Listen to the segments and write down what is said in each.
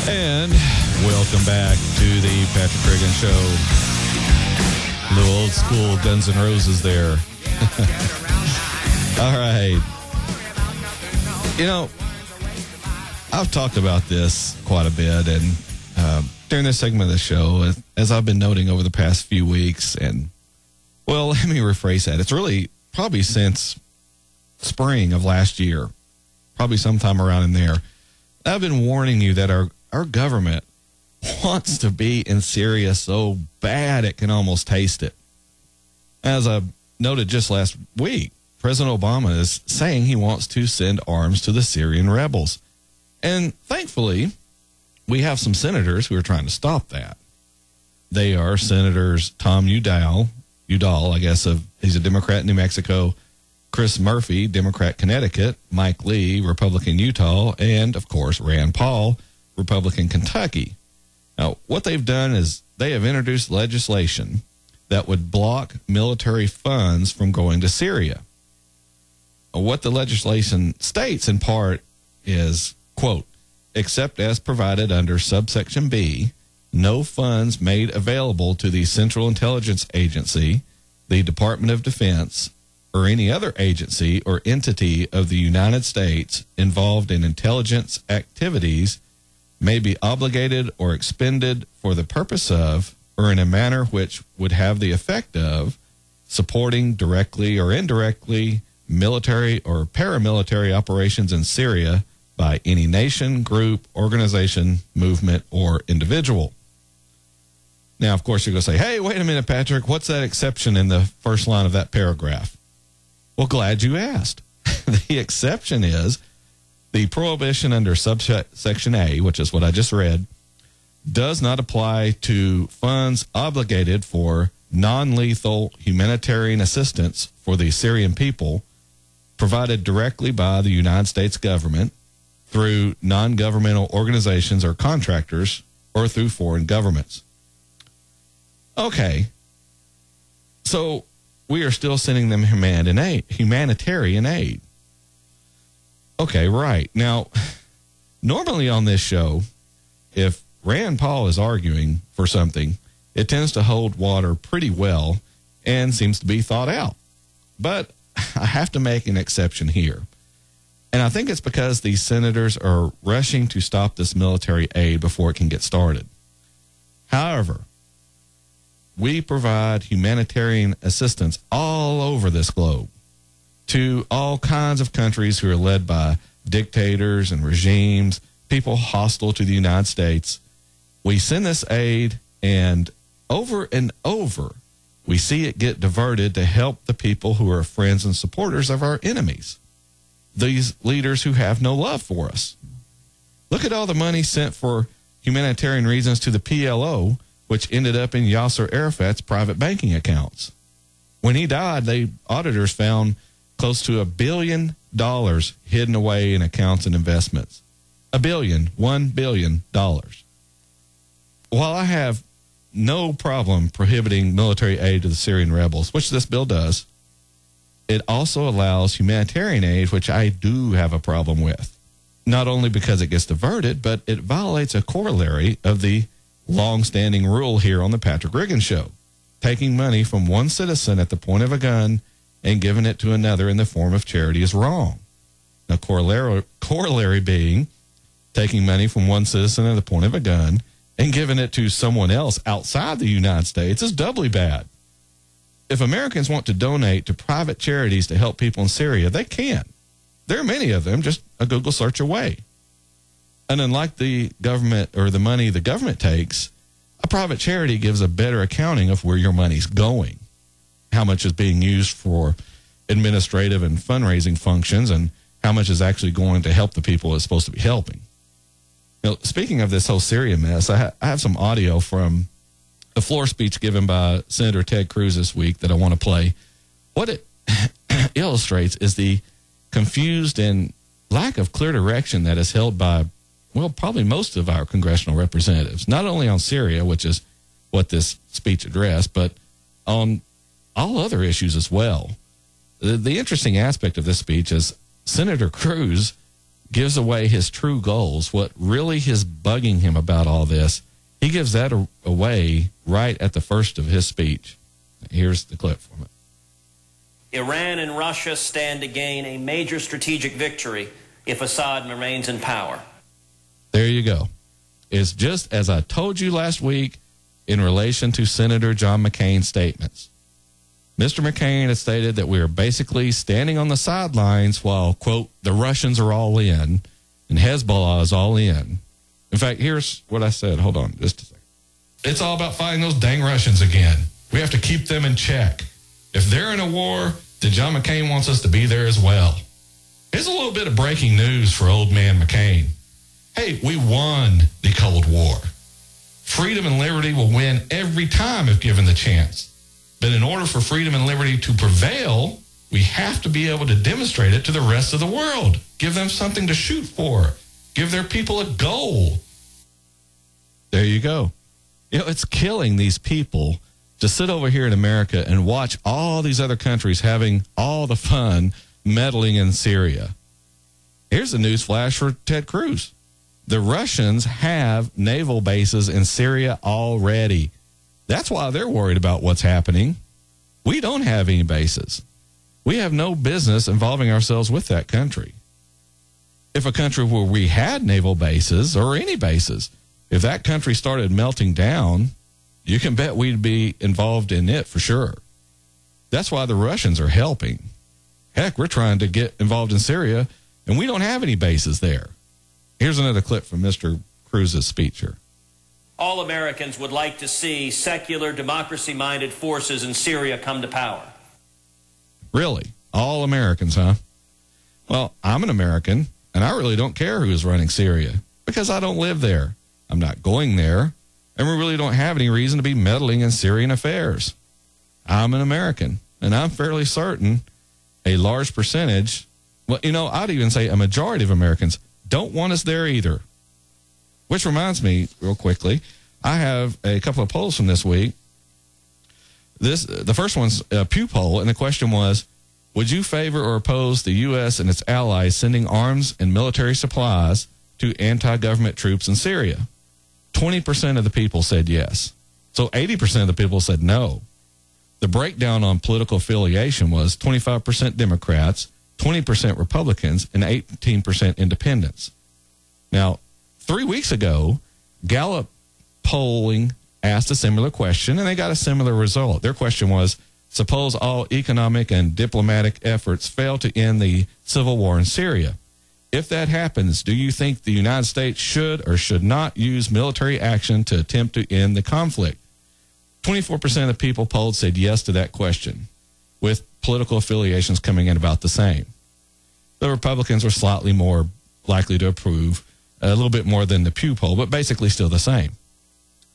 And welcome back to the Patrick Reagan Show. A little old school Guns N' Roses there. All right. You know, I've talked about this quite a bit, and during this segment of the show, as I've been noting over the past few weeks, and, well, let me rephrase that. It's really probably since spring of last year, probably sometime around in there, I've been warning you that our government wants to be in Syria so bad it can almost taste it. As I noted just last week, President Obama is saying he wants to send arms to the Syrian rebels. And thankfully, we have some senators who are trying to stop that. They are Senators Tom Udall, I guess, he's a Democrat in New Mexico, Chris Murphy, Democrat Connecticut, Mike Lee, Republican Utah, and, of course, Rand Paul, Republican Kentucky. Now, what they've done is they have introduced legislation that would block military funds from going to Syria. What the legislation states in part is, quote, except as provided under subsection B, no funds made available to the Central Intelligence Agency, the Department of Defense, or any other agency or entity of the United States involved in intelligence activities may be obligated or expended for the purpose of, or in a manner which would have the effect of, supporting directly or indirectly military or paramilitary operations in Syria by any nation, group, organization, movement, or individual. Now, of course, you're going to say, hey, wait a minute, Patrick, what's that exception in the first line of that paragraph? Well, glad you asked. The exception is the prohibition under subsection A, which is what I just read, does not apply to funds obligated for non-lethal humanitarian assistance for the Syrian people provided directly by the United States government through non-governmental organizations or contractors or through foreign governments. Okay, so we are still sending them humanitarian aid. Okay, right. Now, normally on this show, if Rand Paul is arguing for something, it tends to hold water pretty well and seems to be thought out. But I have to make an exception here. And I think it's because these senators are rushing to stop this military aid before it can get started. However, we provide humanitarian assistance all over this globe to all kinds of countries who are led by dictators and regimes, people hostile to the United States. We send this aid, and over, we see it get diverted to help the people who are friends and supporters of our enemies, these leaders who have no love for us. Look at all the money sent for humanitarian reasons to the PLO, which ended up in Yasser Arafat's private banking accounts. When he died, auditors found close to $1 billion hidden away in accounts and investments. $1 billion. While I have no problem prohibiting military aid to the Syrian rebels, which this bill does, it also allows humanitarian aid, which I do have a problem with. Not only because it gets diverted, but it violates a corollary of the long-standing rule here on the Patrick Reagan Show. Taking money from one citizen at the point of a gun and giving it to another in the form of charity is wrong. Now, corollary being taking money from one citizen at the point of a gun and giving it to someone else outside the United States is doubly bad. If Americans want to donate to private charities to help people in Syria, they can. There are many of them, just a Google search away. And unlike the government or the money the government takes, a private charity gives a better accounting of where your money's going, how much is being used for administrative and fundraising functions, and how much is actually going to help the people it's supposed to be helping. Now, speaking of this whole Syria mess, I have some audio from the floor speech given by Senator Ted Cruz this week that I want to play. What it illustrates is the confused and lack of clear direction that is held by, well, probably most of our congressional representatives, not only on Syria, which is what this speech addressed, but on all other issues as well. The interesting aspect of this speech is Senator Cruz gives away his true goals, what really is bugging him about all this. He gives that away right at the first of his speech. Here's the clip from it. Iran and Russia stand to gain a major strategic victory if Assad remains in power. There you go. It's just as I told you last week in relation to Senator John McCain's statements. Mr. McCain has stated that we are basically standing on the sidelines while, quote, the Russians are all in and Hezbollah is all in. In fact, here's what I said. Hold on just a second. It's all about fighting those dang Russians again. We have to keep them in check. If they're in a war, then John McCain wants us to be there as well. Here's a little bit of breaking news for old man McCain. Hey, we won the Cold War. Freedom and liberty will win every time if given the chance. But in order for freedom and liberty to prevail, we have to be able to demonstrate it to the rest of the world. Give them something to shoot for. Give their people a goal. There you go. You know, it's killing these people to sit over here in America and watch all these other countries having all the fun meddling in Syria. Here's a news flash for Ted Cruz. The Russians have naval bases in Syria already. That's why they're worried about what's happening. We don't have any bases. We have no business involving ourselves with that country. If a country where we had naval bases or any bases, if that country started melting down, you can bet we'd be involved in it for sure. That's why the Russians are helping. Heck, we're trying to get involved in Syria, and we don't have any bases there. Here's another clip from Mr. Cruz's speech here. All Americans would like to see secular, democracy-minded forces in Syria come to power. Really? All Americans, huh? Well, I'm an American, and I really don't care who is running Syria because I don't live there. I'm not going there, and we really don't have any reason to be meddling in Syrian affairs. I'm an American, and I'm fairly certain a large percentage, well, you know, I'd even say a majority of Americans don't want us there either. Which reminds me, real quickly, I have a couple of polls from this week. The first one's a Pew poll, and the question was, would you favor or oppose the U.S. and its allies sending arms and military supplies to anti-government troops in Syria? 20% of the people said yes. So 80% of the people said no. The breakdown on political affiliation was 25% Democrats, 20% Republicans, and 18% independents. Now, 3 weeks ago, Gallup polling asked a similar question, and they got a similar result. Their question was, suppose all economic and diplomatic efforts fail to end the civil war in Syria. If that happens, do you think the United States should or should not use military action to attempt to end the conflict? 24% of the people polled said yes to that question, with political affiliations coming in about the same. The Republicans were slightly more likely to approve, a little bit more than the Pew poll, but basically still the same.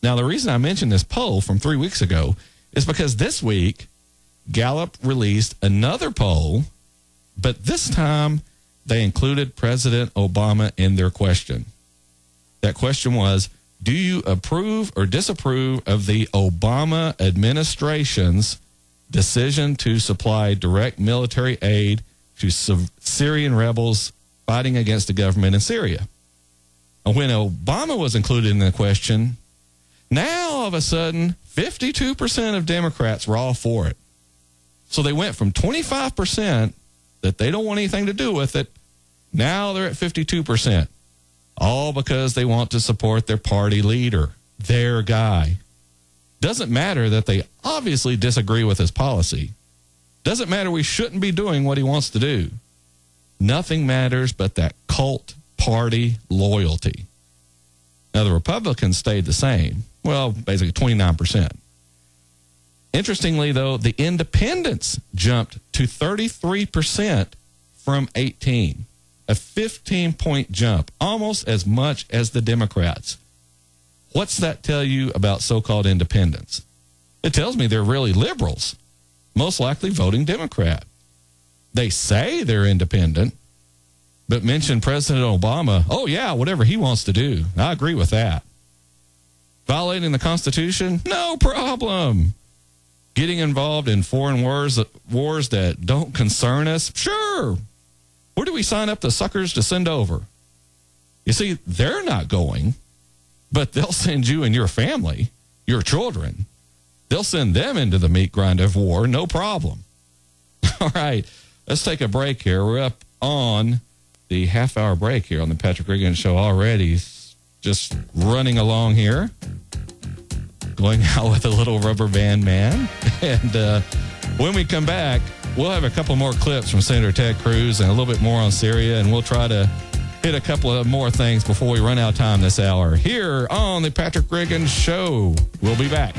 Now, the reason I mentioned this poll from 3 weeks ago is because this week, Gallup released another poll, but this time they included President Obama in their question. That question was, do you approve or disapprove of the Obama administration's decision to supply direct military aid to Syrian rebels fighting against the government in Syria? And when Obama was included in the question, now all of a sudden, 52% of Democrats were all for it. So they went from 25% that they don't want anything to do with it. Now they're at 52%. All because they want to support their party leader, their guy. Doesn't matter that they obviously disagree with his policy. Doesn't matter we shouldn't be doing what he wants to do. Nothing matters but that cult party loyalty. Now, the Republicans stayed the same. Well, basically 29%. Interestingly, though, the independents jumped to 33% from 18%. A 15-point jump, almost as much as the Democrats. What's that tell you about so-called independents? It tells me they're really liberals, most likely voting Democrat. They say they're independent, but mention President Obama. Oh, yeah, whatever he wants to do. I agree with that. Violating the Constitution? No problem. Getting involved in foreign wars that don't concern us? Sure. Where do we sign up the suckers to send over? You see, they're not going, but they'll send you and your family, your children. They'll send them into the meat grind of war, no problem. All right, let's take a break here. We're up on the half-hour break here on the Patrick Regan Show already. Just running along here, going out with a little rubber band man. And when we come back, we'll have a couple more clips from Senator Ted Cruz and a little bit more on Syria, and we'll try to hit a couple of more things before we run out of time this hour here on the Patrick Regan Show. We'll be back.